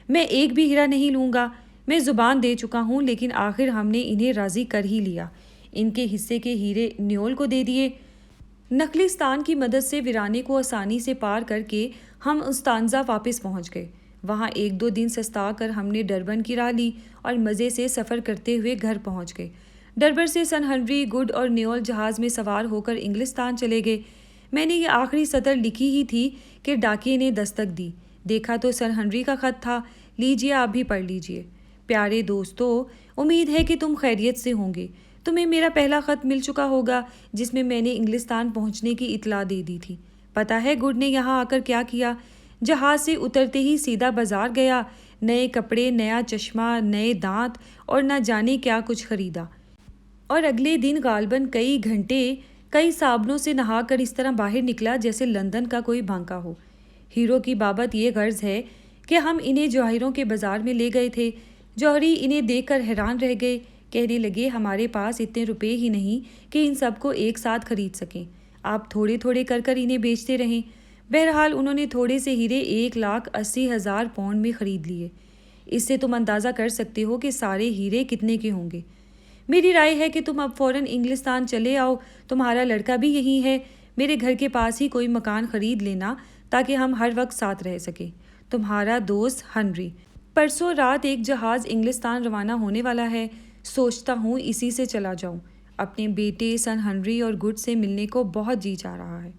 میں ایک بھی ہیرا نہیں لوں گا، میں زبان دے چکا ہوں، لیکن آخر ہم نے انہیں راضی کر ہی لیا۔ ان کے حصے کے ہیرے نیول کو دے دیے۔ نخلستان کی مدد سے ویرانے کو آسانی سے پار کر کے ہم استانزا واپس پہنچ گئے۔ وہاں 1-2 دن سستا کر ہم نے ڈربن کی راہ لی اور مزے سے سفر کرتے ہوئے گھر پہنچ گئے۔ ڈربن سے سن ہنری، گڈ اور نیول جہاز میں سوار ہو کر انگلستان چلے گئے۔ میں نے یہ آخری سطر لکھی ہی تھی کہ ڈاکیے نے دستک دی۔ دیکھا تو سن ہنری کا خط تھا۔ لیجیے، آپ بھی پڑھ لیجیے۔ پیارے دوستو، امید ہے کہ تم خیریت سے ہوں گے۔ تمہیں میرا پہلا خط مل چکا ہوگا جس میں نے انگلستان پہنچنے کی اطلاع دے دی تھی۔ پتہ ہے گڈ نے یہاں آ کر کیا کیا؟ جہاز سے اترتے ہی سیدھا بازار گیا، نئے کپڑے، نیا چشمہ، نئے دانت اور نہ جانے کیا کچھ خریدا، اور اگلے دن غالباً کئی گھنٹے کئی صابنوں سے نہا کر اس طرح باہر نکلا جیسے لندن کا کوئی بانکا ہو۔ ہیرو کی بابت یہ غرض ہے کہ ہم انہیں جواہروں کے بازار میں لے گئے تھے۔ جوہری انہیں دیکھ کر حیران رہ گئے، کہنے لگے، ہمارے پاس اتنے روپے ہی نہیں کہ ان سب کو ایک ساتھ خرید سکیں، آپ تھوڑے تھوڑے کر کر انہیں بیچتے رہیں۔ بہرحال انہوں نے تھوڑے سے ہیرے 1,80,000 پاؤنڈ میں خرید لیے۔ اس سے تم اندازہ کر سکتے ہو کہ سارے ہیرے کتنے کے ہوں گے۔ میری رائے ہے کہ تم اب فوراً انگلستان چلے آؤ، تمہارا لڑکا بھی یہیں ہے، میرے گھر کے پاس ہی کوئی مکان خرید لینا تاکہ ہم ہر وقت ساتھ رہ سکیں۔ تمہارا دوست ہنری۔ پرسوں رات ایک جہاز انگلستان روانہ ہونے والا ہے، سوچتا ہوں اسی سے چلا جاؤں۔ اپنے بیٹے سن ہنری اور گڈ سے ملنے کو بہت جی چاہ رہا ہے۔